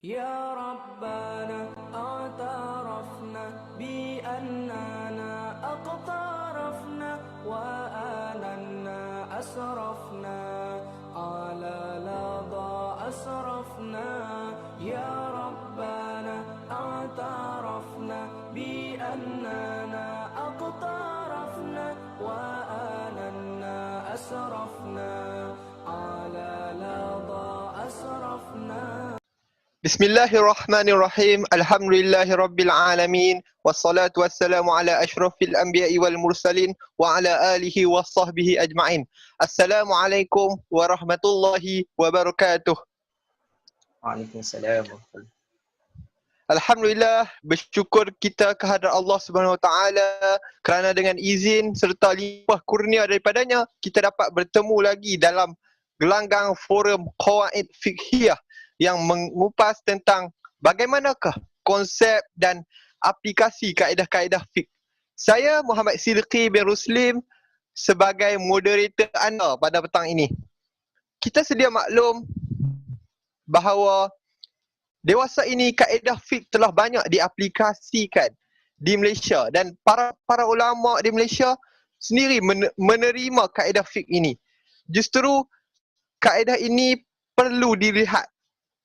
يا ربنا اعترفنا بأننا اقترفنا وآننا أسرفنا على لظى أسرفنا يا ربنا اعترفنا بأننا اقترفنا وآننا أسرفنا على لظى أسرفنا. Bismillahirrahmanirrahim. Alhamdulillahirabbil alamin. Wassalatu wassalamu ala asyrafil anbiya'i wal mursalin wa ala alihi washabbihi ajma'in. Assalamualaikum warahmatullahi wabarakatuh. Waalaikumsalam. Alhamdulillah, bersyukur kita kehadrat Allah Subhanahu Wa Taala kerana dengan izin serta limpah kurnia daripadanya kita dapat bertemu lagi dalam gelanggang forum Qawaid Fiqhiyah yang mengupas tentang bagaimanakah konsep dan aplikasi kaedah-kaedah fiqh. Saya Muhammad Siddiqi bin Ruslim sebagai moderator anda pada petang ini. Kita sedia maklum bahawa dewasa ini kaedah fiqh telah banyak diaplikasikan di Malaysia dan para ulama di Malaysia sendiri menerima kaedah fiqh ini. Justru kaedah ini perlu dilihat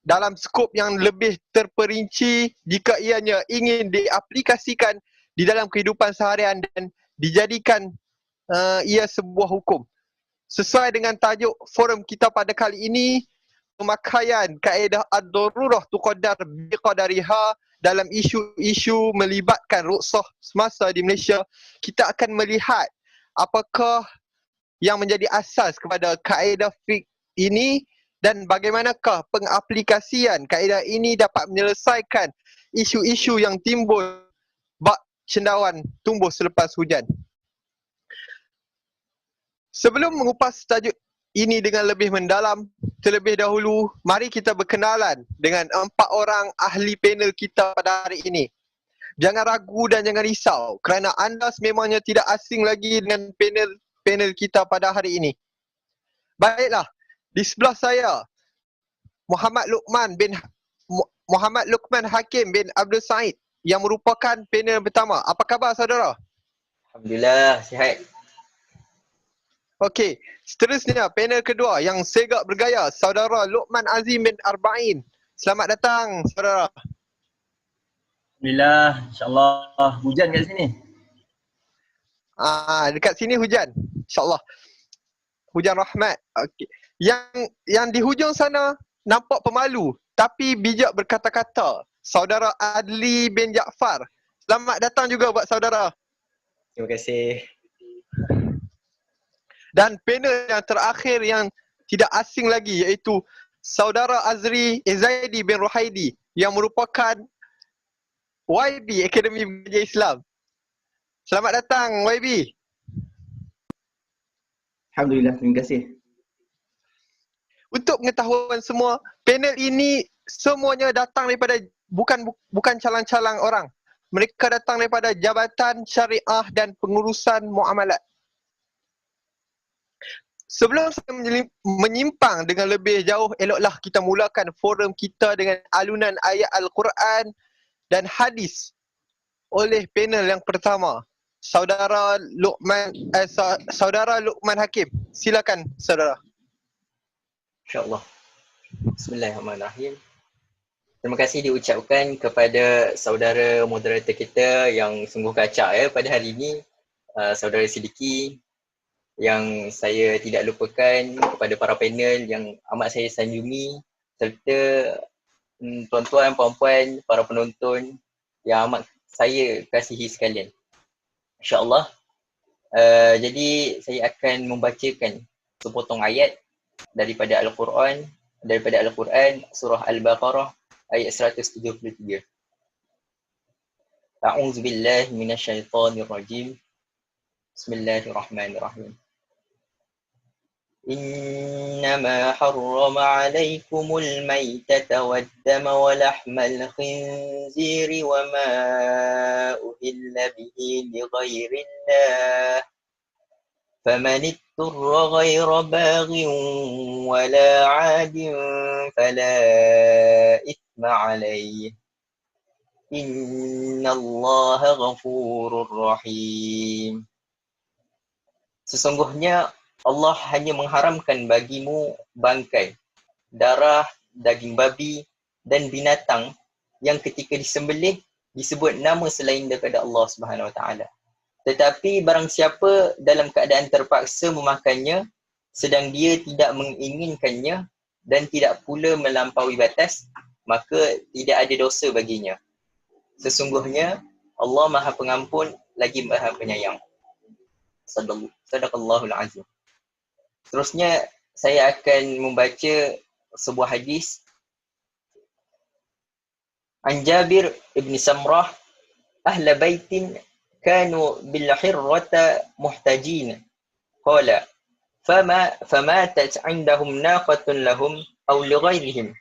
dalam skop yang lebih terperinci jika ianya ingin diaplikasikan di dalam kehidupan seharian dan dijadikan ia sebuah hukum. Sesuai dengan tajuk forum kita pada kali ini, pemakaian kaedah ad-darurah tuqaddar biqadariha dalam isu-isu melibatkan rukhsah semasa di Malaysia, kita akan melihat apakah yang menjadi asas kepada kaedah fiqh ini dan bagaimanakah pengaplikasian kaedah ini dapat menyelesaikan isu-isu yang timbul bak cendawan tumbuh selepas hujan. Sebelum mengupas tajuk ini dengan lebih mendalam, terlebih dahulu mari kita berkenalan dengan 4 orang ahli panel kita pada hari ini. Jangan ragu dan jangan risau kerana anda sememangnya tidak asing lagi dengan panel kita pada hari ini. Baiklah, di sebelah saya Muhammad Luqman Hakim bin Abdul Said yang merupakan panel pertama. Apa khabar saudara? Alhamdulillah, sihat. Okey, seterusnya panel kedua yang segak bergaya, saudara Luqman Azim bin Arba'in. Selamat datang saudara. Alhamdulillah, insyaAllah hujan kat sini. Dekat sini hujan, insyaAllah. Hujan rahmat. Okey. Yang di hujung sana nampak pemalu tapi bijak berkata-kata, saudara Adli bin Jaafar. Selamat datang juga buat saudara. Terima kasih. Dan panel yang terakhir yang tidak asing lagi iaitu saudara Azri Zaidi bin Ruhaidi yang merupakan YB Akademi Belajar Islam. Selamat datang YB. Alhamdulillah, terima kasih. Untuk pengetahuan semua, panel ini semuanya datang daripada bukan calang-calang orang. Mereka datang daripada Jabatan Syariah dan Pengurusan Muamalat. Sebelum saya menyimpang dengan lebih jauh, eloklah kita mulakan forum kita dengan alunan ayat Al-Quran dan hadis oleh panel yang pertama, Saudara Luqman Hakim. Silakan saudara. InsyaAllah. Bismillahirrahmanirrahim. Terima kasih diucapkan kepada saudara moderator kita yang sungguh kacak pada hari ini, saudara Siddiqi, yang saya tidak lupakan, kepada para panel yang amat saya sanjungi, serta tuan-tuan, puan-puan, para penonton yang amat saya kasihi sekalian. InsyaAllah. Jadi saya akan membacakan sepotong ayat daripada Al-Quran surah Al-Baqarah ayat 173. A'udzubillahi minasyaitonirrajim. Bismillahirrahmanirrahim. إنما حرم عليكم الميتة والدم ولحم الخنزير وما أهل به لغير الله فمن اضطر غير باغ ولا عاد فلا إثم عليه إن الله غفور رحيم. Sesungguhnya Allah hanya mengharamkan bagimu bangkai, darah, daging babi dan binatang yang ketika disembelih disebut nama selain daripada Allah Subhanahu Wa Taala. Tetapi barang siapa dalam keadaan terpaksa memakannya sedang dia tidak menginginkannya dan tidak pula melampaui batas, maka tidak ada dosa baginya. Sesungguhnya Allah Maha Pengampun lagi Maha Penyayang. Sadaqallahul Azim. Seterusnya saya akan membaca sebuah hadis. An Jabir ibn Samrah, ahla baitin kanu bil hirrata muhtajin. Qala فماتت عندهم ناقة لهم أو لغيرهم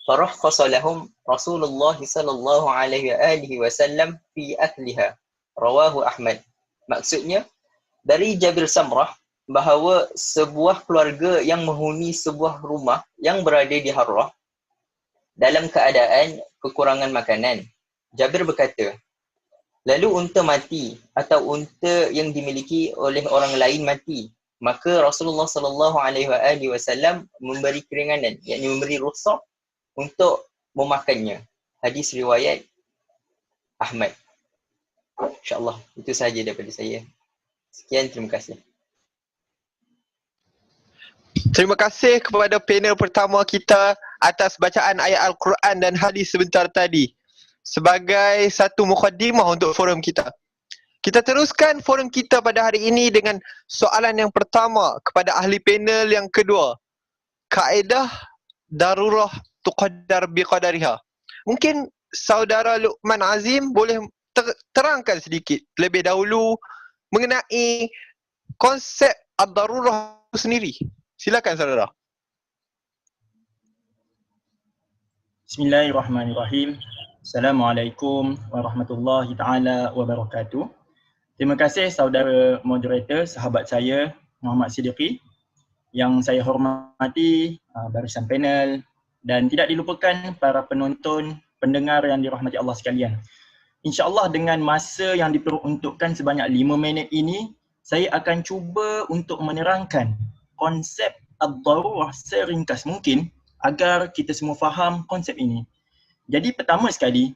فرخص لهم رسول الله صلى الله عليه وآله وسلم في أكلها. رواه أحمد. Maksudnya dari Jabir Samrah bahawa sebuah keluarga yang menghuni sebuah rumah yang berada di Harrah dalam keadaan kekurangan makanan. Jabir berkata, lalu unta mati atau unta yang dimiliki oleh orang lain mati, maka Rasulullah sallallahu alaihi wasallam memberi keringanan, yakni memberi rukhsah untuk memakannya. Hadis riwayat Ahmad. InsyaAllah itu sahaja daripada saya. Sekian, terima kasih. Terima kasih kepada panel pertama kita atas bacaan ayat Al-Quran dan hadis sebentar tadi sebagai satu mukadimah untuk forum kita. Kita teruskan forum kita pada hari ini dengan soalan yang pertama kepada ahli panel yang kedua. Kaedah darurah tuqaddar biqadariha. Mungkin saudara Luqman Azim boleh terangkan sedikit lebih dahulu mengenai konsep ad-darurah sendiri. Silakan saudara. Bismillahirrahmanirrahim. Assalamualaikum warahmatullahi taala wabarakatuh. Terima kasih saudara moderator, sahabat saya Muhammad Siddiqi yang saya hormati, barisan panel dan tidak dilupakan para penonton, pendengar yang dirahmati Allah sekalian. InsyaAllah dengan masa yang diperuntukkan sebanyak 5 minit ini, saya akan cuba untuk menerangkan konsep ad-darurah seringkas mungkin agar kita semua faham konsep ini. Jadi pertama sekali,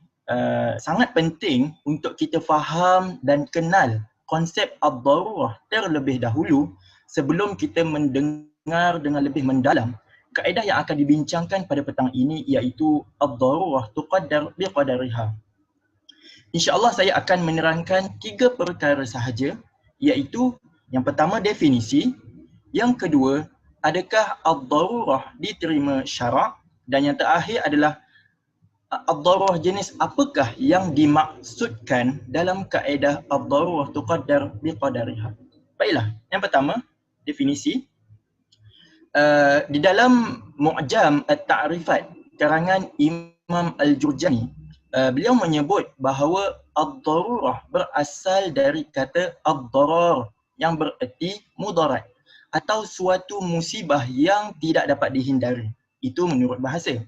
sangat penting untuk kita faham dan kenal konsep ad-darurah terlebih dahulu sebelum kita mendengar dengan lebih mendalam kaedah yang akan dibincangkan pada petang ini, iaitu ad-darurah tuqaddar biqadariha. InsyaAllah saya akan menerangkan 3 perkara sahaja, iaitu yang pertama definisi, yang kedua adakah ad-darurah diterima syarak, dan yang terakhir adalah ad-darurah jenis apakah yang dimaksudkan dalam kaedah ad-darurah tuqaddar biqadariha. Baiklah, yang pertama definisi. Di dalam Mu'jam At-Ta'rifat karangan Imam Al-Jurjani, beliau menyebut bahawa ad-darurah berasal dari kata ad-darar yang bererti mudarat atau suatu musibah yang tidak dapat dihindari. Itu menurut bahasa.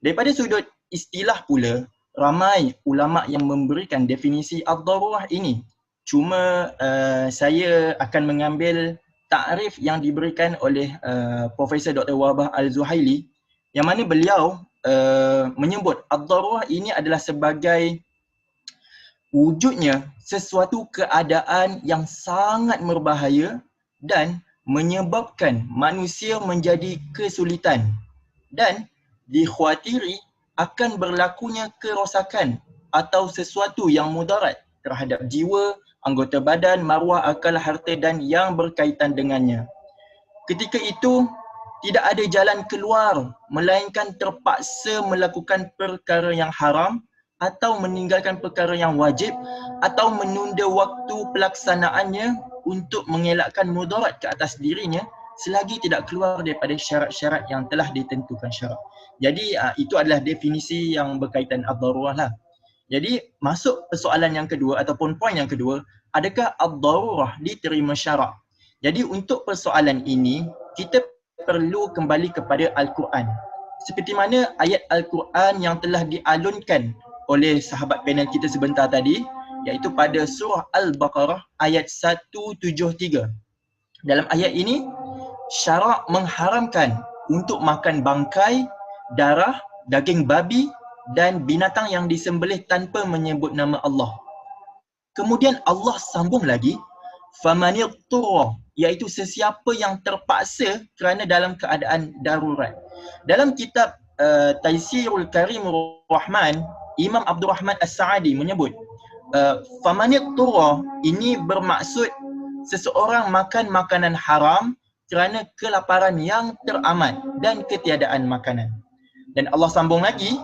Daripada sudut istilah pula, ramai ulama yang memberikan definisi ad-darurah ini. Cuma saya akan mengambil takrif yang diberikan oleh Profesor Dr. Wahbah Al-Zuhaili, yang mana beliau menyebut ad-darurah ini adalah sebagai wujudnya sesuatu keadaan yang sangat berbahaya dan menyebabkan manusia menjadi kesulitan dan dikhawatiri akan berlakunya kerosakan atau sesuatu yang mudarat terhadap jiwa, anggota badan, maruah, akal, harta dan yang berkaitan dengannya. Ketika itu tidak ada jalan keluar melainkan terpaksa melakukan perkara yang haram atau meninggalkan perkara yang wajib atau menunda waktu pelaksanaannya untuk mengelakkan mudarat ke atas dirinya selagi tidak keluar daripada syarat-syarat yang telah ditentukan syarak. Jadi itu adalah definisi yang berkaitan ad-darurah lah. Jadi masuk persoalan yang kedua ataupun poin yang kedua, adakah ad-darurah diterima syarak? Jadi untuk persoalan ini, kita perlu kembali kepada Al-Quran. Seperti mana ayat Al-Quran yang telah dialunkan oleh sahabat panel kita sebentar tadi, iaitu pada surah Al-Baqarah ayat 173. Dalam ayat ini, syarak mengharamkan untuk makan bangkai, darah, daging babi dan binatang yang disembelih tanpa menyebut nama Allah. Kemudian Allah sambung lagi, famanittura, iaitu sesiapa yang terpaksa kerana dalam keadaan darurat. Dalam kitab Taisirul Karimur Rahman, Imam Abdul Rahman As-Sa'adi menyebut famanittura ini bermaksud seseorang makan makanan haram kerana kelaparan yang teramat dan ketiadaan makanan. Dan Allah sambung lagi,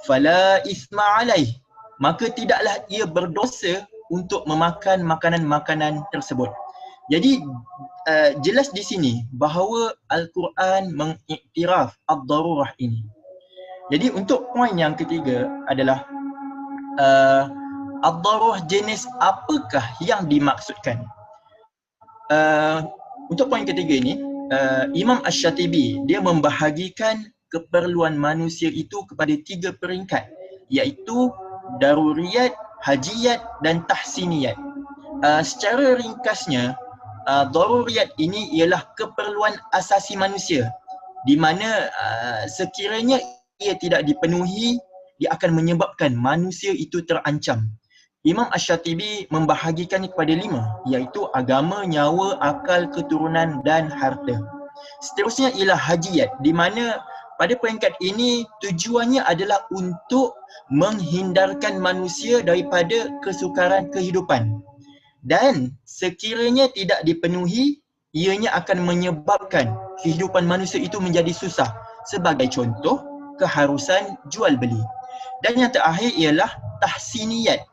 fala isma alaih, maka tidaklah ia berdosa untuk memakan makanan-makanan tersebut. Jadi jelas di sini bahawa Al-Quran mengiktiraf ad-darurah ini. Jadi untuk poin yang ketiga adalah ad-darurah jenis apakah yang dimaksudkan. Untuk poin ketiga ini, Imam Asy-Syatibi dia membahagikan keperluan manusia itu kepada 3 peringkat, iaitu daruriyat, hajiyat dan tahsiniyat. Secara ringkasnya, daruriyat ini ialah keperluan asasi manusia, di mana sekiranya ia tidak dipenuhi, dia akan menyebabkan manusia itu terancam. Imam Asy-Syatibi membahagikannya kepada 5, iaitu agama, nyawa, akal, keturunan dan harta. Seterusnya ialah hajiyat, di mana pada peringkat ini tujuannya adalah untuk menghindarkan manusia daripada kesukaran kehidupan. Dan sekiranya tidak dipenuhi, ianya akan menyebabkan kehidupan manusia itu menjadi susah. Sebagai contoh, keharusan jual beli. Dan yang terakhir ialah tahsiniyat.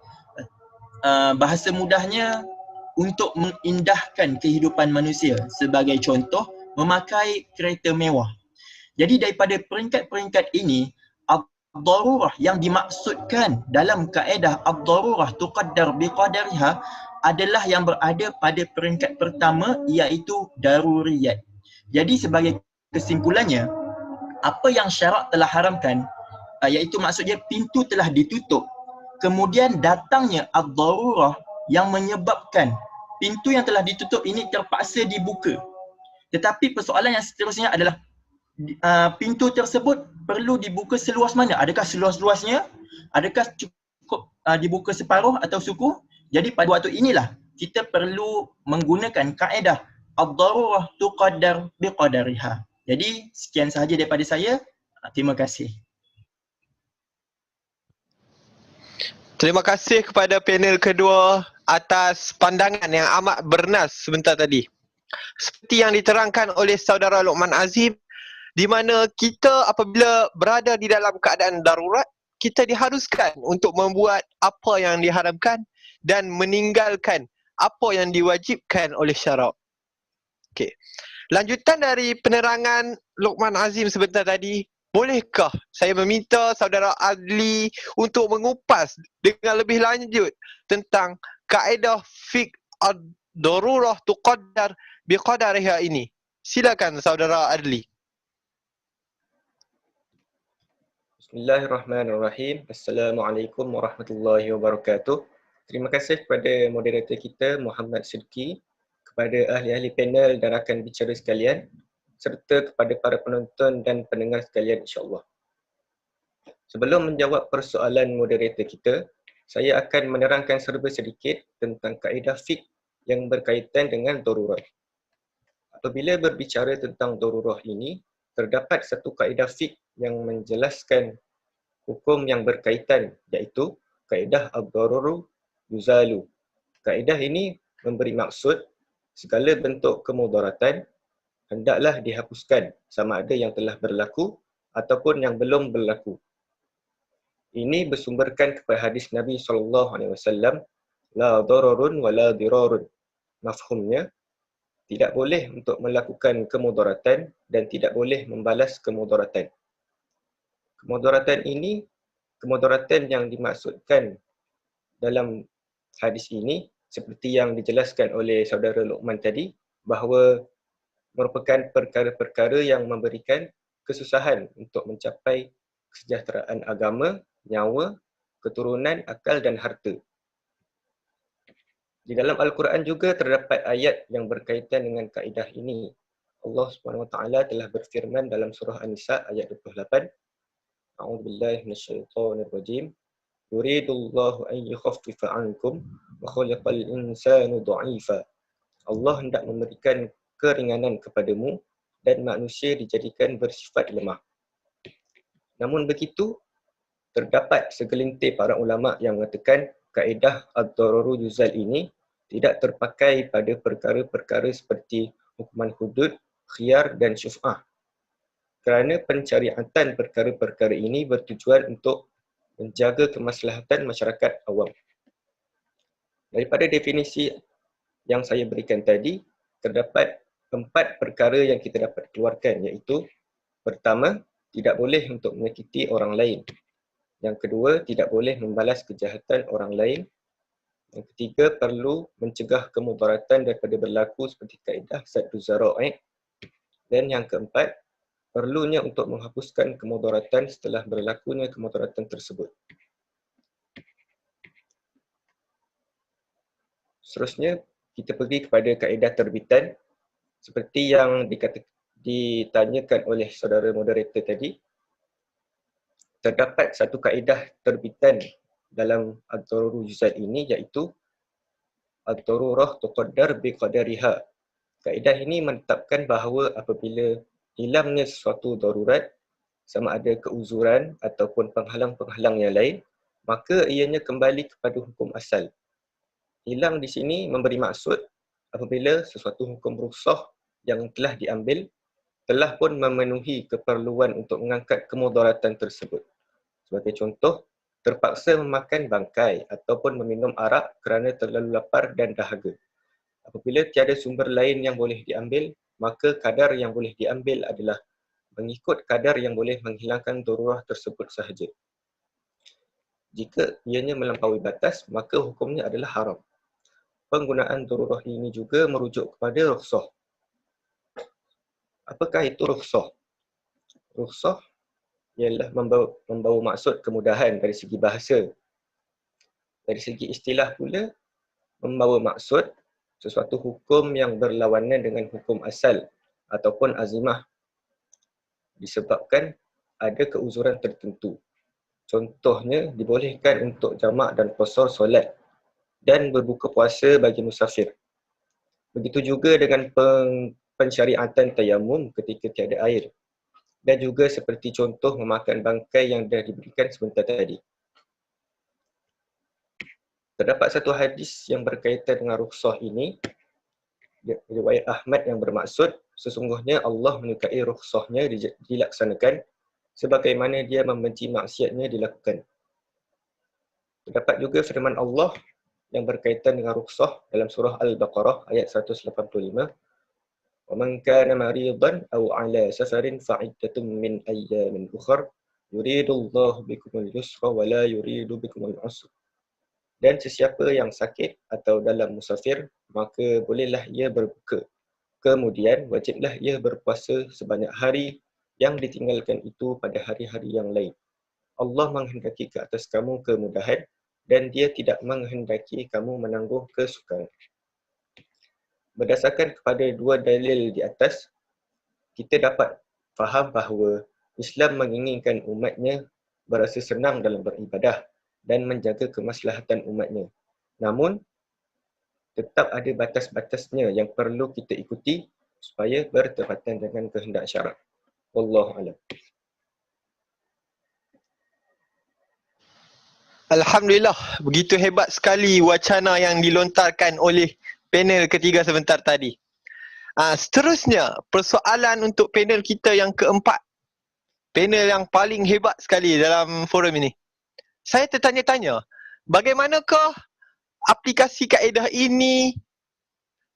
Bahasa mudahnya, untuk mengindahkan kehidupan manusia. Sebagai contoh, memakai kereta mewah. Jadi daripada peringkat-peringkat ini, ad-darurah yang dimaksudkan dalam kaedah ad-darurah tuqaddar biqadariha adalah yang berada pada peringkat pertama, iaitu daruriyat. Jadi sebagai kesimpulannya, apa yang syarak telah haramkan, iaitu maksudnya pintu telah ditutup, kemudian datangnya ad-darurah yang menyebabkan pintu yang telah ditutup ini terpaksa dibuka. Tetapi persoalan yang seterusnya adalah pintu tersebut perlu dibuka seluas mana? Adakah seluas-luasnya? Adakah cukup dibuka separuh atau suku? Jadi pada waktu inilah kita perlu menggunakan kaedah ad-darurah tuqaddar biqadariha. Jadi sekian sahaja daripada saya. Terima kasih. Terima kasih kepada panel kedua atas pandangan yang amat bernas sebentar tadi. Seperti yang diterangkan oleh saudara Luqman Azim, di mana kita apabila berada di dalam keadaan darurat, kita diharuskan untuk membuat apa yang diharamkan dan meninggalkan apa yang diwajibkan oleh syarak. Okey. Lanjutan dari penerangan Luqman Azim sebentar tadi, bolehkah saya meminta saudara Adli untuk mengupas dengan lebih lanjut tentang kaedah fiqh ad-darurah tuqaddar biqadariha ini? Silakan saudara Adli. Bismillahirrahmanirrahim. Assalamualaikum warahmatullahi wabarakatuh. Terima kasih kepada moderator kita Muhammad Sidki, kepada ahli-ahli panel dan rakan bicara sekalian, serta kepada para penonton dan pendengar sekalian insya-Allah. Sebelum menjawab persoalan moderator kita, saya akan menerangkan serba sedikit tentang kaedah fiqh yang berkaitan dengan darurat. Apabila berbicara tentang darurat ini, terdapat satu kaedah fiqh yang menjelaskan hukum yang berkaitan, iaitu kaedah ad-daruru yuzalu. Kaedah ini memberi maksud segala bentuk kemudaratan hendaklah dihapuskan sama ada yang telah berlaku ataupun yang belum berlaku. Ini bersumberkan kepada hadis Nabi SAW, la dararun wa la dirarun. Mafhumnya, tidak boleh untuk melakukan kemudaratan dan tidak boleh membalas kemudaratan. Kemudaratan ini, kemudaratan yang dimaksudkan dalam hadis ini seperti yang dijelaskan oleh saudara Luqman tadi, bahawa merupakan perkara-perkara yang memberikan kesusahan untuk mencapai kesejahteraan agama, nyawa, keturunan, akal dan harta. Di dalam Al-Quran juga terdapat ayat yang berkaitan dengan kaedah ini. Allah SWT telah berfirman dalam surah An-Nisa ayat 28. A'udzubillahi minasyaitonirrajim. Yuridullahu an yukhaffifa 'ankum wa khalaqal insanu dha'ifa. Allah hendak memberikan keringanan kepadamu dan manusia dijadikan bersifat lemah. Namun begitu, terdapat segelintir para ulama yang mengatakan kaedah ad-dararu yuzal ini tidak terpakai pada perkara-perkara seperti hukuman hudud, khiyar dan syuf'ah. Kerana pencariatan perkara-perkara ini bertujuan untuk menjaga kemaslahatan masyarakat awam. Daripada definisi yang saya berikan tadi, terdapat 4 perkara yang kita dapat keluarkan, iaitu pertama, tidak boleh untuk menyakiti orang lain. Yang kedua, tidak boleh membalas kejahatan orang lain. Yang ketiga, perlu mencegah kemudaratan daripada berlaku seperti kaedah saddu zara'i'. Dan yang keempat, perlunya untuk menghapuskan kemudaratan setelah berlakunya kemudaratan tersebut. Seterusnya, kita pergi kepada kaedah terbitan. Seperti yang ditanyakan oleh saudara moderator tadi, terdapat satu kaedah terbitan dalam ad-dararu yuzal ini, iaitu ad-darurah tuqaddar biqadariha. Kaedah ini menetapkan bahawa apabila hilangnya sesuatu darurat, sama ada keuzuran ataupun penghalang-penghalang yang lain, maka ianya kembali kepada hukum asal. Hilang di sini memberi maksud apabila sesuatu hukum rukhsah yang telah diambil telah pun memenuhi keperluan untuk mengangkat kemudaratan tersebut. Sebagai contoh, terpaksa memakan bangkai ataupun meminum arak kerana terlalu lapar dan dahaga. Apabila tiada sumber lain yang boleh diambil, maka kadar yang boleh diambil adalah mengikut kadar yang boleh menghilangkan darurah tersebut sahaja. Jika ianya melampaui batas, maka hukumnya adalah haram. Penggunaan darurah ini juga merujuk kepada rukhsah. Apakah itu rukhsah? Rukhsah ialah membawa maksud kemudahan dari segi bahasa. Dari segi istilah pula, membawa maksud sesuatu hukum yang berlawanan dengan hukum asal ataupun azimah disebabkan ada keuzuran tertentu. Contohnya, dibolehkan untuk jamak dan qasar solat dan berbuka puasa bagi musafir. Begitu juga dengan pensyariatan tayamum ketika tiada air. Dan juga seperti contoh memakan bangkai yang dah diberikan sebentar tadi. Terdapat satu hadis yang berkaitan dengan rukhsah ini, riwayat Ahmad yang bermaksud, sesungguhnya Allah menyukai rukhsahnya dilaksanakan sebagaimana dia membenci maksiatnya dilakukan. Terdapat juga firman Allah yang berkaitan dengan rukhsah dalam surah Al-Baqarah ayat 185. وَمَنْ كَانَ مَرِيضًا أَوْ عَلَى سَفَرٍ فَعِدَّةٌ مِّنْ أَيَّامٍ أُخَرَ يُرِيدُ اللَّهُ بِكُمُ الْيُسْرَ وَلَا يُرِيدُ بِكُمُ الْعُسْرَ. Dan sesiapa yang sakit atau dalam musafir, maka bolehlah ia berbuka. Kemudian wajiblah ia berpuasa sebanyak hari yang ditinggalkan itu pada hari-hari yang lain. Allah menghendaki ke atas kamu kemudahan dan dia tidak menghendaki kamu menangguh kesukaran. Berdasarkan kepada dua dalil di atas, kita dapat faham bahawa Islam menginginkan umatnya berasa senang dalam beribadah dan menjaga kemaslahatan umatnya. Namun, tetap ada batas-batasnya yang perlu kita ikuti supaya bertepatan dengan kehendak syarak. Wallahu a'lam. Alhamdulillah, begitu hebat sekali wacana yang dilontarkan oleh panel ketiga sebentar tadi. Seterusnya, persoalan untuk panel kita yang keempat. Panel yang paling hebat sekali dalam forum ini. Saya tertanya-tanya, bagaimanakah aplikasi kaedah ini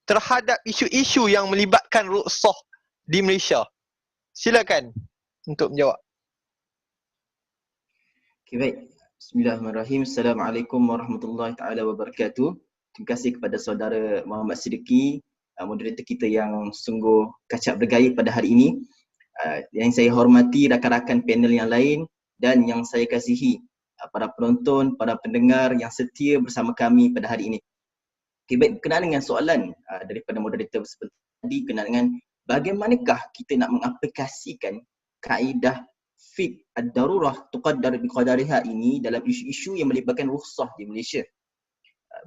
terhadap isu-isu yang melibatkan rukhsah di Malaysia? Silakan untuk menjawab. Okay, baik. Bismillahirrahmanirrahim. Assalamualaikum warahmatullahi taala wabarakatuh. Terima kasih kepada saudara Muhammad Siddiqui moderator kita yang sungguh kacak bergaya pada hari ini. Yang saya hormati rakan-rakan panel yang lain dan yang saya kasihi para penonton, para pendengar yang setia bersama kami pada hari ini. Okay, baik, berkenaan dengan soalan daripada moderator seperti tadi, berkenaan dengan bagaimanakah kita nak mengaplikasikan kaedah fiqh ad-darurah tuqaddar biqadariha ini dalam isu-isu yang melibatkan rukhsah di Malaysia.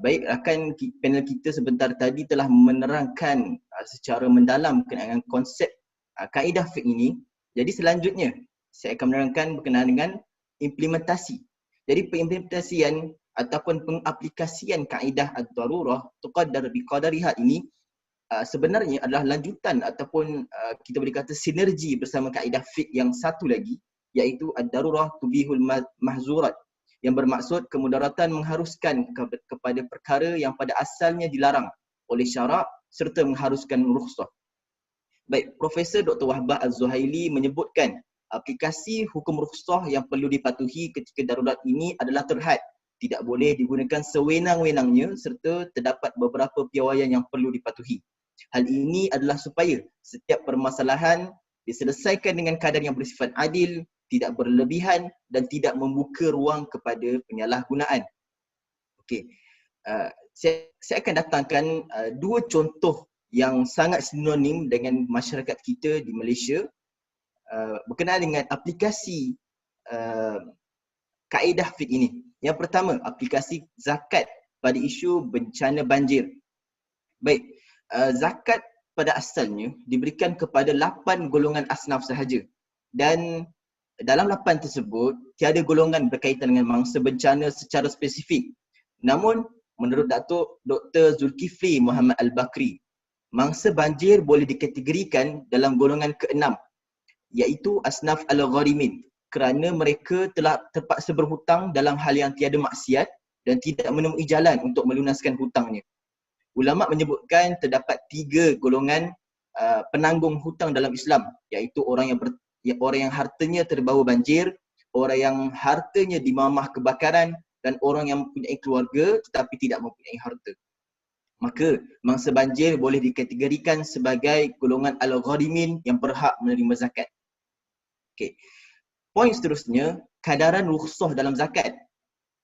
Baik, rakan panel kita sebentar tadi telah menerangkan secara mendalam berkenaan dengan konsep kaedah fiqh ini. Jadi selanjutnya saya akan menerangkan berkenaan dengan implementasi. Jadi pengimplementasian ataupun pengaplikasian kaedah ad-darurah tuqaddar biqadariha ini sebenarnya adalah lanjutan ataupun kita boleh kata sinergi bersama kaedah fiqh yang satu lagi, iaitu ad-darurah tubihul mahzurat, yang bermaksud kemudaratan mengharuskan kepada perkara yang pada asalnya dilarang oleh syarak serta mengharuskan rukhsah. Baik, Profesor Dr. Wahbah Az-Zuhaili menyebutkan aplikasi hukum rukhsah yang perlu dipatuhi ketika darurat ini adalah terhad, tidak boleh digunakan sewenang-wenangnya serta terdapat beberapa piawaian yang perlu dipatuhi. Hal ini adalah supaya setiap permasalahan diselesaikan dengan kadar yang bersifat adil, tidak berlebihan dan tidak membuka ruang kepada penyalahgunaan. Okey. Saya akan datangkan dua contoh yang sangat sinonim dengan masyarakat kita di Malaysia berkenaan dengan aplikasi kaedah fiqh ini. Yang pertama, aplikasi zakat pada isu bencana banjir. Baik, zakat pada asalnya diberikan kepada 8 golongan asnaf sahaja, dan dalam 8 tersebut tiada golongan berkaitan dengan mangsa bencana secara spesifik. Namun menurut Dr. Zulkifli Muhammad Al-Bakri, mangsa banjir boleh dikategorikan dalam golongan ke-6, iaitu asnaf al-gharimin, kerana mereka telah terpaksa berhutang dalam hal yang tiada maksiat dan tidak menemui jalan untuk melunaskan hutangnya. Ulama menyebutkan terdapat 3 golongan penanggung hutang dalam Islam, iaitu orang yang hartanya terbawa banjir, orang yang hartanya dimamah kebakaran, dan orang yang mempunyai keluarga tetapi tidak mempunyai harta. Maka mangsa banjir boleh dikategorikan sebagai golongan al-gharimin yang berhak menerima zakat. Okey. Poin seterusnya, kadaran rukhsah dalam zakat.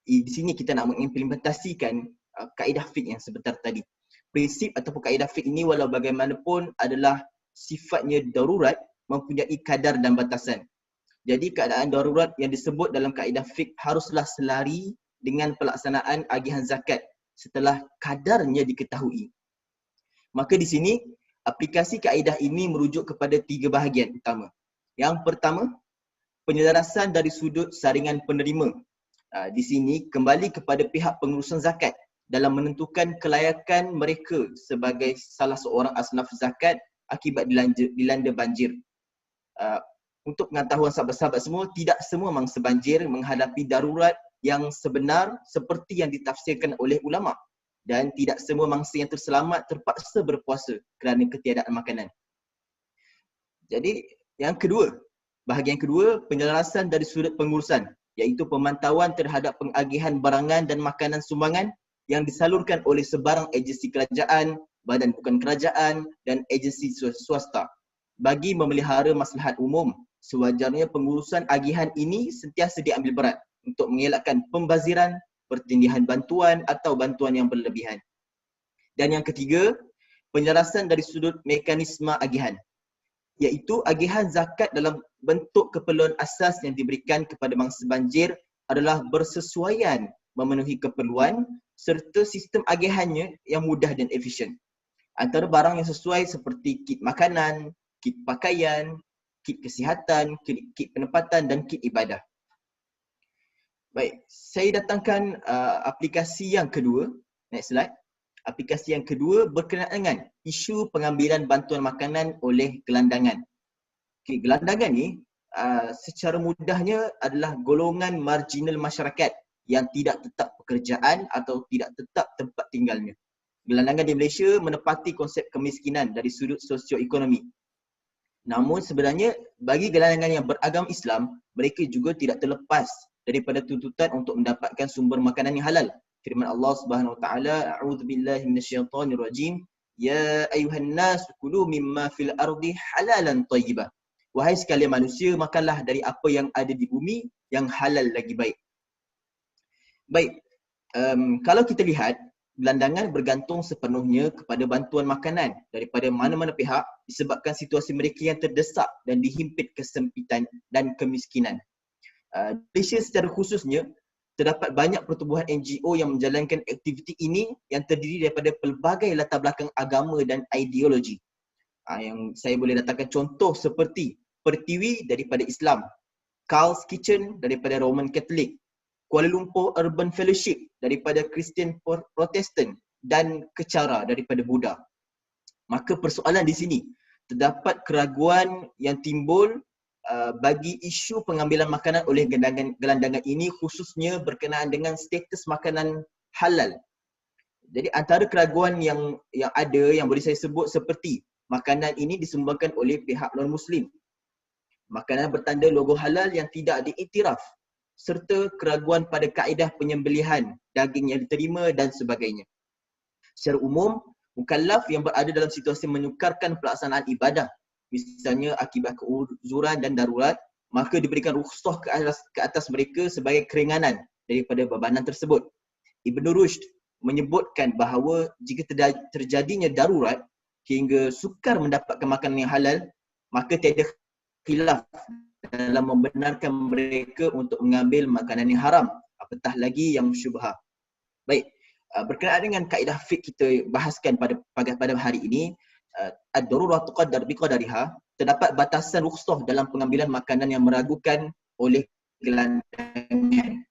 Di sini kita nak mengimplementasikan kaedah fiqh yang sebentar tadi. Prinsip ataupun kaedah fiqh ini walau bagaimanapun adalah sifatnya darurat, mempunyai kadar dan batasan. Jadi keadaan darurat yang disebut dalam kaedah fiqh haruslah selari dengan pelaksanaan agihan zakat setelah kadarnya diketahui. Maka di sini aplikasi kaedah ini merujuk kepada 3 bahagian utama. Yang pertama, penyelarasan dari sudut saringan penerima. Di sini kembali kepada pihak pengurusan zakat dalam menentukan kelayakan mereka sebagai salah seorang asnaf zakat akibat dilanda banjir. Untuk pengetahuan sahabat-sahabat semua, tidak semua mangsa banjir menghadapi darurat yang sebenar seperti yang ditafsirkan oleh ulama, dan tidak semua mangsa yang terselamat terpaksa berpuasa kerana ketiadaan makanan. Jadi yang kedua, bahagian kedua, penyelarasan dari sudut pengurusan, iaitu pemantauan terhadap pengagihan barangan dan makanan sumbangan yang disalurkan oleh sebarang agensi kerajaan, badan bukan kerajaan dan agensi swasta. Bagi memelihara maslahat umum, sewajarnya pengurusan agihan ini sentiasa diambil berat untuk mengelakkan pembaziran, pertindihan bantuan atau bantuan yang berlebihan. Dan yang ketiga, penyelarasan dari sudut mekanisme agihan, iaitu agihan zakat dalam bentuk keperluan asas yang diberikan kepada mangsa banjir adalah bersesuaian memenuhi keperluan serta sistem agihannya yang mudah dan efisien. Antara barang yang sesuai seperti kit makanan, kit pakaian, kit kesihatan, kit penempatan dan kit ibadah. Baik, saya datangkan aplikasi yang kedua. Next slide. Aplikasi yang kedua berkenaan dengan isu pengambilan bantuan makanan oleh gelandangan. Okay, gelandangan ni secara mudahnya adalah golongan marginal masyarakat yang tidak tetap pekerjaan atau tidak tetap tempat tinggalnya. Gelandangan di Malaysia menepati konsep kemiskinan dari sudut sosioekonomi. Namun sebenarnya bagi gelandangan yang beragama Islam, mereka juga tidak terlepas daripada tuntutan untuk mendapatkan sumber makanan yang halal. Firman Allah Subhanahu Wa Taala, "A'udzubillahi minasyaitonirrajim. Ya ayuhan nas kulu mimma fil ardi halalan tayyibah. Wahai sekalian manusia, makanlah dari apa yang ada di bumi yang halal lagi baik. Baik, kalau kita lihat, gelandangan bergantung sepenuhnya kepada bantuan makanan daripada mana-mana pihak disebabkan situasi mereka yang terdesak dan dihimpit kesempitan dan kemiskinan. Malaysia secara khususnya, terdapat banyak pertubuhan NGO yang menjalankan aktiviti ini yang terdiri daripada pelbagai latar belakang agama dan ideologi. Yang saya boleh datangkan contoh seperti Pertiwi daripada Islam, Carl's Kitchen daripada Roman Catholic, Kuala Lumpur Urban Fellowship daripada Kristian Protestan dan Kecara daripada Buddha. Maka persoalan di sini, terdapat keraguan yang timbul bagi isu pengambilan makanan oleh gelandangan ini, khususnya berkenaan dengan status makanan halal. Jadi antara keraguan yang ada yang boleh saya sebut seperti makanan ini disumbangkan oleh pihak non-Muslim, makanan bertanda logo halal yang tidak diiktiraf, serta keraguan pada kaedah penyembelihan daging yang diterima dan sebagainya. Secara umum, mukallaf yang berada dalam situasi menyukarkan pelaksanaan ibadah, misalnya akibat keuzuran dan darurat, maka diberikan rukhsah ke atas mereka sebagai keringanan daripada bebanan tersebut. Ibn Rushd menyebutkan bahawa jika terjadinya darurat hingga sukar mendapatkan makanan yang halal, maka tiada khilaf dalam membenarkan mereka untuk mengambil makanan yang haram, apatah lagi yang syubhah. Baik, berkenaan dengan kaedah fiqh kita bahaskan pada hari ini, ad-darurah tuqaddar biqadariha, terdapat batasan rukhsah dalam pengambilan makanan yang meragukan oleh gelandangan.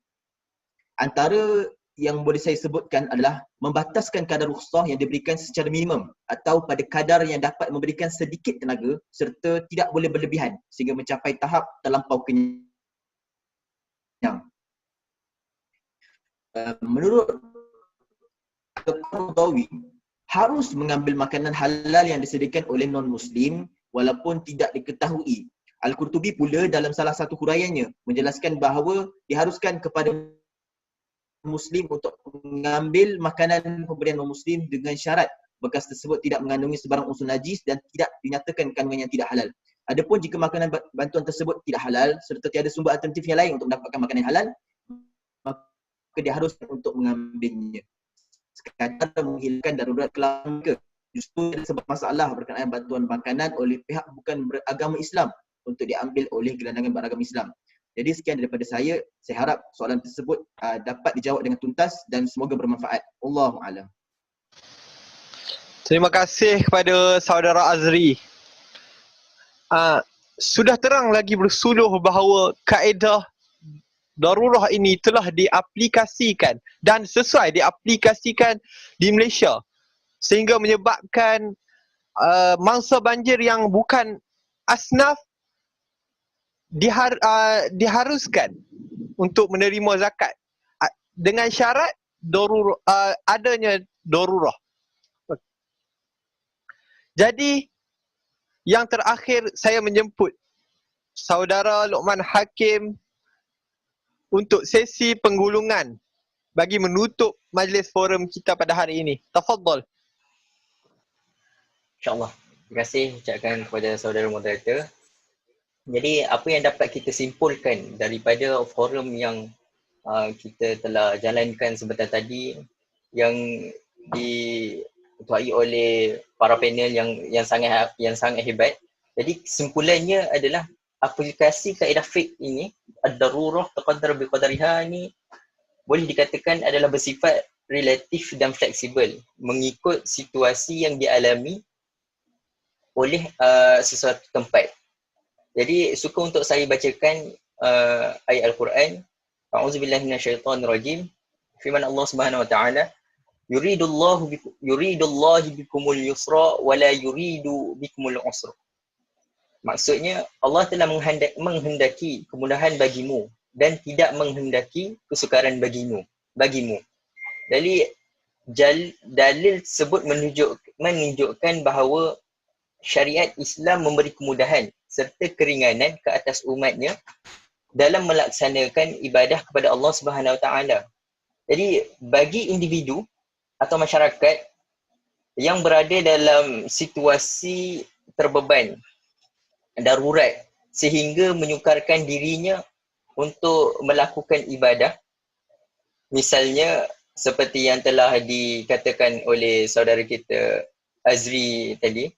Antara yang boleh saya sebutkan adalah membataskan kadar rukhsah yang diberikan secara minimum atau pada kadar yang dapat memberikan sedikit tenaga serta tidak boleh berlebihan sehingga mencapai tahap terlampau kenyang. Menurut Al-Qurtubi, harus mengambil makanan halal yang disediakan oleh non-Muslim walaupun tidak diketahui. Al-Qurtubi pula dalam salah satu huraiannya menjelaskan bahawa diharuskan kepada Muslim untuk mengambil makanan pemberian non-Muslim dengan syarat bekas tersebut tidak mengandungi sebarang unsur najis dan tidak dinyatakan kandungannya tidak halal. Adapun jika makanan bantuan tersebut tidak halal serta tiada sumber alternatif yang lain untuk mendapatkan makanan yang halal, maka dia harus untuk mengambilnya. Sekadar menghilangkan darurat keluarga. Justru sebab masalah berkenaan bantuan makanan oleh pihak bukan beragama Islam untuk diambil oleh gelandangan beragama Islam. Jadi sekian daripada saya harap soalan tersebut dapat dijawab dengan tuntas dan semoga bermanfaat. Allahu a'lam. Terima kasih kepada saudara Azri. Sudah terang lagi bersuluh bahawa kaedah darurah ini telah diaplikasikan dan sesuai diaplikasikan di Malaysia sehingga menyebabkan mangsa banjir yang bukan asnaf diharuskan untuk menerima zakat dengan syarat adanya darurah. Jadi yang terakhir saya menjemput saudara Luqman Hakim untuk sesi penggulungan bagi menutup majlis forum kita pada hari ini. Tafadhal. InsyaAllah. Terima kasih ucapkan kepada saudara moderator. Jadi apa yang dapat kita simpulkan daripada forum yang kita telah jalankan sebentar tadi yang diketuai oleh para panel yang sangat hebat. Jadi kesimpulannya adalah aplikasi kaedah fiqh ini, ad-darurah taqaddar biqadariha ni boleh dikatakan adalah bersifat relatif dan fleksibel mengikut situasi yang dialami oleh sesuatu tempat. Jadi suka untuk saya bacakan ayat Al-Quran. A'udzubillahi minasyaitonirrajim. Firman Allah Subhanahu wa taala, yuridullahu bikumul yusra wa la yuridu bikumul usra. Maksudnya Allah telah menghendaki kemudahan bagimu dan tidak menghendaki kesukaran bagimu. Jadi dalil tersebut menunjukkan bahawa syariat Islam memberi kemudahan serta keringanan ke atas umatnya dalam melaksanakan ibadah kepada Allah Subhanahu Wa Taala. Jadi bagi individu atau masyarakat yang berada dalam situasi terbeban, darurat, sehingga menyukarkan dirinya untuk melakukan ibadah. Misalnya seperti yang telah dikatakan oleh saudara kita Azri tadi,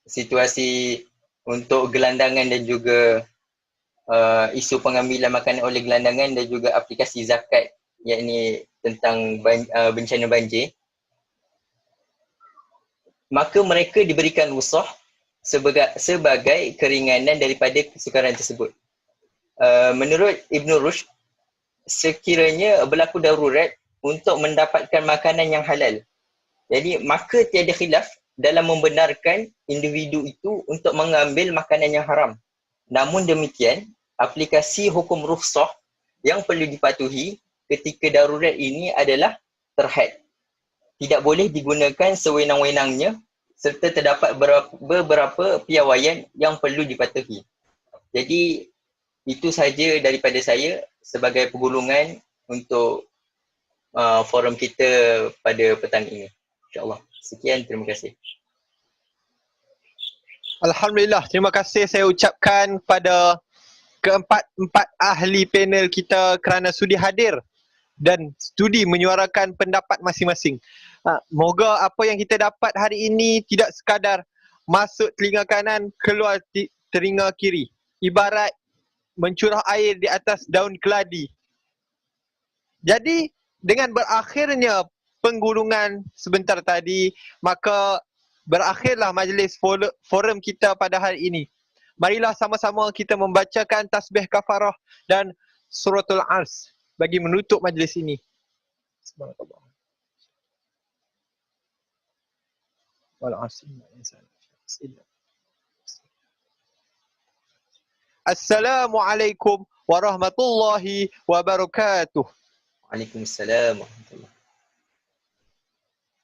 situasi untuk gelandangan dan juga isu pengambilan makanan oleh gelandangan dan juga aplikasi zakat, yakni tentang bencana banjir, maka mereka diberikan rukhsah sebagai keringanan daripada kesukaran tersebut. Menurut Ibn Rushd, sekiranya berlaku darurat untuk mendapatkan makanan yang halal, jadi maka tiada khilaf dalam membenarkan individu itu untuk mengambil makanan yang haram. Namun demikian, aplikasi hukum rukhsah yang perlu dipatuhi ketika darurat ini adalah terhad. Tidak boleh digunakan sewenang-wenangnya serta terdapat beberapa piawaian yang perlu dipatuhi. Jadi itu sahaja daripada saya sebagai pergulungan untuk forum kita pada petang ini. InsyaAllah. Sekian, terima kasih. Alhamdulillah, terima kasih saya ucapkan pada keempat ahli panel kita kerana sudi hadir dan studi menyuarakan pendapat masing-masing. Moga apa yang kita dapat hari ini tidak sekadar masuk telinga kanan, keluar telinga kiri. Ibarat mencurah air di atas daun keladi. Jadi dengan berakhirnya penggulungan sebentar tadi, maka berakhirlah majlis forum kita pada hari ini. Marilah sama-sama kita membacakan tasbih kafarah dan suratul Ars bagi menutup majlis ini. Subhanallah. Assalamualaikum warahmatullahi wabarakatuh. Waalaikumsalam warahmatullahi wabarakatuh.